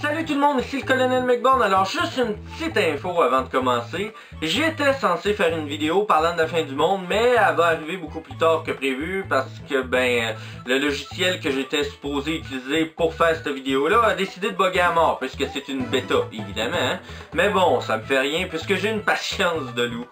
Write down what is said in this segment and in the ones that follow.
Salut tout le monde, ici le colonel McBorn. Alors juste une petite info avant de commencer. J'étais censé faire une vidéo parlant de la fin du monde, mais elle va arriver beaucoup plus tard que prévu parce que le logiciel que j'étais supposé utiliser pour faire cette vidéo là a décidé de bugger à mort puisque c'est une bêta évidemment, hein? Mais bon, ça me fait rien puisque j'ai une patience de loup.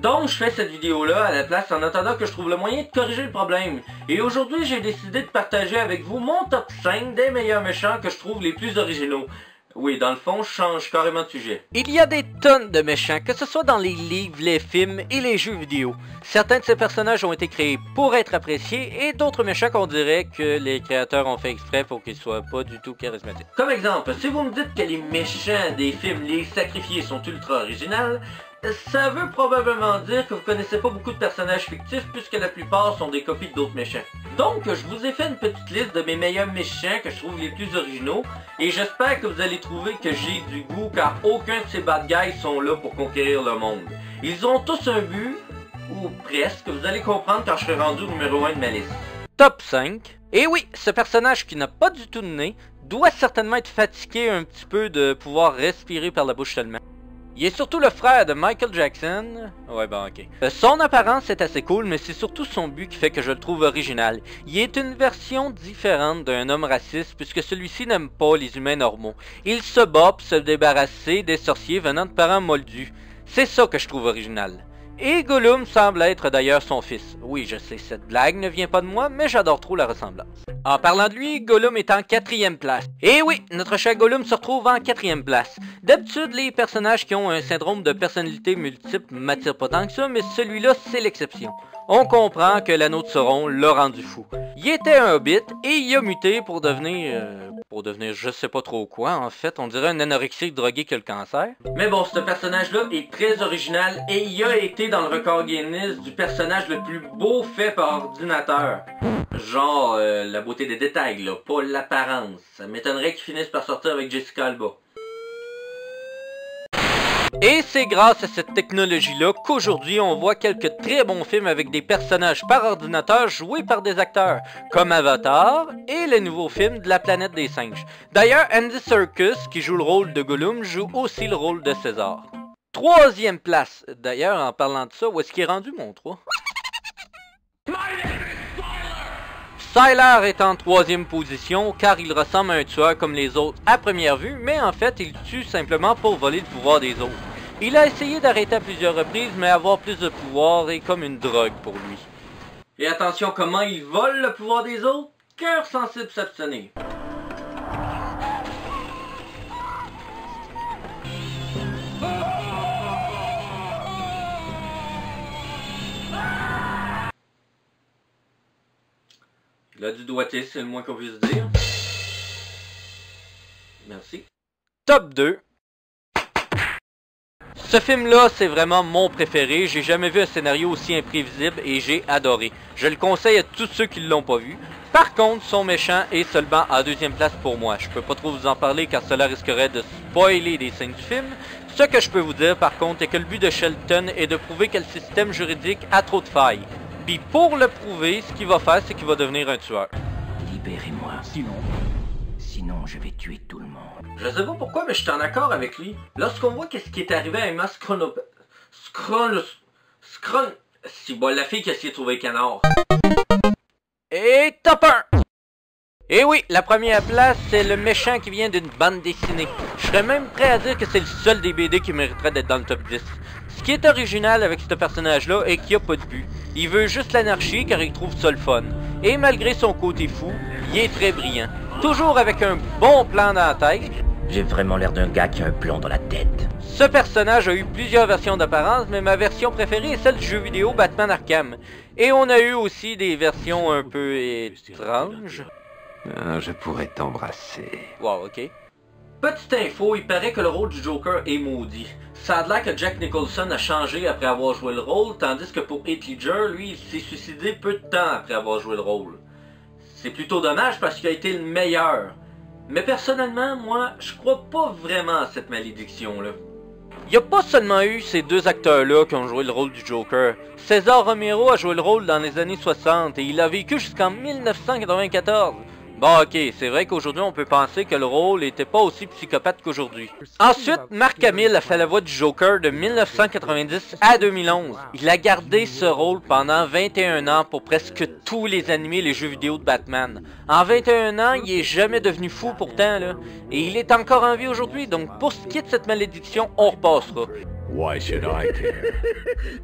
Donc je fais cette vidéo là à la place en attendant que je trouve le moyen de corriger le problème. Et aujourd'hui j'ai décidé de partager avec vous mon top 5 des meilleurs méchants que je trouve les plus originaux. Oui, dans le fond, je change carrément de sujet. Il y a des tonnes de méchants, que ce soit dans les livres, les films et les jeux vidéo. Certains de ces personnages ont été créés pour être appréciés et d'autres méchants qu'on dirait que les créateurs ont fait exprès pour qu'ils soient pas du tout charismatiques. Comme exemple, si vous me dites que les méchants des films Les Sacrifiés sont ultra originaux, ça veut probablement dire que vous connaissez pas beaucoup de personnages fictifs puisque la plupart sont des copies d'autres méchants. Donc je vous ai fait une petite liste de mes meilleurs méchants que je trouve les plus originaux et j'espère que vous allez trouver que j'ai du goût car aucun de ces bad guys sont là pour conquérir le monde. Ils ont tous un but, ou presque, vous allez comprendre quand je serai rendu au numéro 1 de ma liste. Top 5. Et oui, ce personnage qui n'a pas du tout de nez doit certainement être fatigué un petit peu de pouvoir respirer par la bouche seulement. Il est surtout le frère de Michael Jackson. Ouais, bon, ok. Son apparence est assez cool, mais c'est surtout son but qui fait que je le trouve original. Il est une version différente d'un homme raciste, puisque celui-ci n'aime pas les humains normaux. Il se bat pour se débarrasser des sorciers venant de parents moldus. C'est ça que je trouve original. Et Gollum semble être d'ailleurs son fils. Oui, je sais, cette blague ne vient pas de moi, mais j'adore trop la ressemblance. En parlant de lui, Gollum est en 4e place. Et oui, notre cher Gollum se retrouve en 4e place. D'habitude, les personnages qui ont un syndrome de personnalité multiple m'attirent pas tant que ça, mais celui-là, c'est l'exception. On comprend que l'anneau de Sauron l'a rendu fou. Il était un hobbit et il a muté pour devenir je sais pas trop quoi en fait, on dirait un anorexique drogué qui a le cancer. Mais bon, ce personnage-là est très original et il a été dans le record Guinness du personnage le plus beau fait par ordinateur. Genre la beauté des détails là, pas l'apparence. Ça m'étonnerait qu'il finisse par sortir avec Jessica Alba. Et c'est grâce à cette technologie-là qu'aujourd'hui on voit quelques très bons films avec des personnages par ordinateur joués par des acteurs, comme Avatar et le nouveau film de la planète des singes. D'ailleurs, Andy Serkis, qui joue le rôle de Gollum, joue aussi le rôle de César. 3e place. D'ailleurs, en parlant de ça, où est-ce qu'il est rendu mon 3? Sylar est en 3e position car il ressemble à un tueur comme les autres à première vue, mais en fait il tue simplement pour voler le pouvoir des autres. Il a essayé d'arrêter à plusieurs reprises, mais avoir plus de pouvoir est comme une drogue pour lui. Et attention comment il vole le pouvoir des autres, cœur sensible s'abstenir. Il a du doigté, c'est le moins qu'on puisse dire. Merci. Top 2. Ce film-là, c'est vraiment mon préféré. J'ai jamais vu un scénario aussi imprévisible et j'ai adoré. Je le conseille à tous ceux qui ne l'ont pas vu. Par contre, son méchant est seulement en 2e place pour moi. Je peux pas trop vous en parler car cela risquerait de spoiler les scènes du film. Ce que je peux vous dire par contre est que le but de Shelton est de prouver que le système juridique a trop de failles. Puis pour le prouver, ce qu'il va faire, c'est qu'il va devenir un tueur. Libérez-moi, sinon je vais tuer tout le monde. Je sais pas pourquoi, mais je suis en accord avec lui. Lorsqu'on voit qu'est-ce qui est arrivé à Emma si bon, la fille qui a essayé de trouver le canard. Et top 1! Et oui, la première place, c'est le méchant qui vient d'une bande dessinée. Je serais même prêt à dire que c'est le seul des BD qui mériterait d'être dans le top 10. Ce qui est original avec ce personnage-là est qu'il n'y a pas de but. Il veut juste l'anarchie car il trouve ça le fun. Et malgré son côté fou, il est très brillant. Toujours avec un bon plan dans la tête. J'ai vraiment l'air d'un gars qui a un plan dans la tête. Ce personnage a eu plusieurs versions d'apparence, mais ma version préférée est celle du jeu vidéo Batman Arkham. Et on a eu aussi des versions un peu étranges. Je pourrais t'embrasser. Wow, ok. Petite info, il paraît que le rôle du Joker est maudit. Ça a l'air que Jack Nicholson a changé après avoir joué le rôle, tandis que pour Heath Ledger, lui, il s'est suicidé peu de temps après avoir joué le rôle. C'est plutôt dommage parce qu'il a été le meilleur. Mais personnellement, moi, je crois pas vraiment à cette malédiction-là. Il n'y a pas seulement eu ces deux acteurs-là qui ont joué le rôle du Joker. César Romero a joué le rôle dans les années 60 et il a vécu jusqu'en 1994. Bon ok, c'est vrai qu'aujourd'hui on peut penser que le rôle n'était pas aussi psychopathe qu'aujourd'hui. Ensuite, Mark Hamill a fait la voix du Joker de 1990 à 2011. Il a gardé ce rôle pendant 21 ans pour presque tous les animés et les jeux vidéo de Batman. En 21 ans, il est jamais devenu fou pourtant là. Et il est encore en vie aujourd'hui, donc pour ce qui est de cette malédiction, on repassera. Why should I care?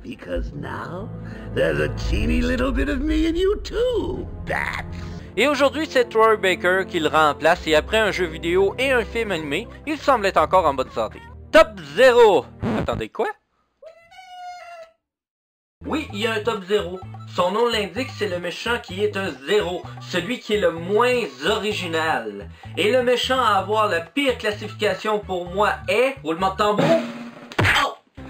Because now, there's a teeny little bit of me in you too, Bats. Et aujourd'hui, c'est Troy Baker qui le remplace et après un jeu vidéo et un film animé, il semble être encore en bonne santé. Top 0! Attendez, quoi? Oui, il y a un top 0. Son nom l'indique, c'est le méchant qui est un 0, celui qui est le moins original. Et le méchant à avoir la pire classification pour moi est... roulement de tambour?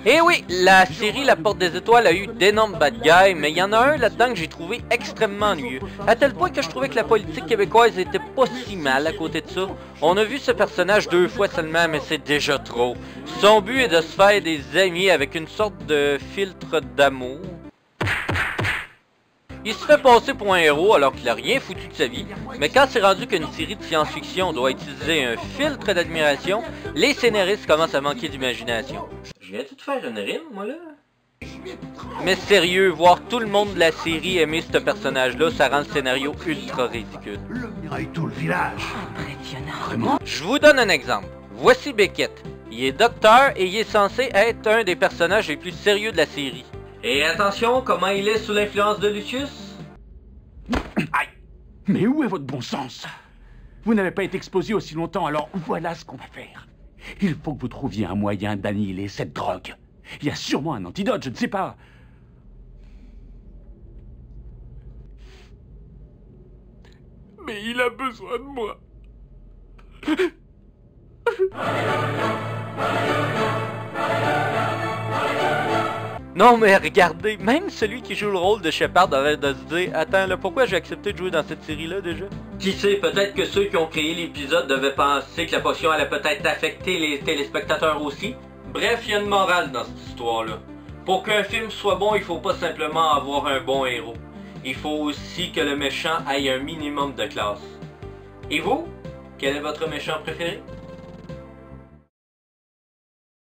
Et oui, la série La Porte des Étoiles a eu d'énormes bad guys, mais il y en a un là-dedans que j'ai trouvé extrêmement ennuyeux. À tel point que je trouvais que la politique québécoise était pas si mal à côté de ça. On a vu ce personnage 2 fois seulement, mais c'est déjà trop. Son but est de se faire des amis avec une sorte de filtre d'amour. Il se fait passer pour un héros alors qu'il a rien foutu de sa vie, mais quand c'est rendu qu'une série de science-fiction doit utiliser un filtre d'admiration, les scénaristes commencent à manquer d'imagination. Je viens tout faire une rime, moi là? Mais sérieux, voir tout le monde de la série aimer ce personnage-là, ça rend le scénario ultra ridicule. Et tout le village. Vraiment? Je vous donne un exemple. Voici Beckett. Il est docteur et il est censé être un des personnages les plus sérieux de la série. Et attention, comment il est sous l'influence de Lucius? Aïe! Mais où est votre bon sens? Vous n'avez pas été exposé aussi longtemps, alors voilà ce qu'on va faire. Il faut que vous trouviez un moyen d'annihiler cette drogue. Il y a sûrement un antidote, je ne sais pas. Mais il a besoin de moi. Non mais regardez, même celui qui joue le rôle de Shepard arrête de se dire « Attends, là, pourquoi j'ai accepté de jouer dans cette série-là déjà? » Qui sait, peut-être que ceux qui ont créé l'épisode devaient penser que la potion allait peut-être affecter les téléspectateurs aussi. Bref, il y a une morale dans cette histoire-là. Pour qu'un film soit bon, il faut pas simplement avoir un bon héros. Il faut aussi que le méchant ait un minimum de classe. Et vous? Quel est votre méchant préféré?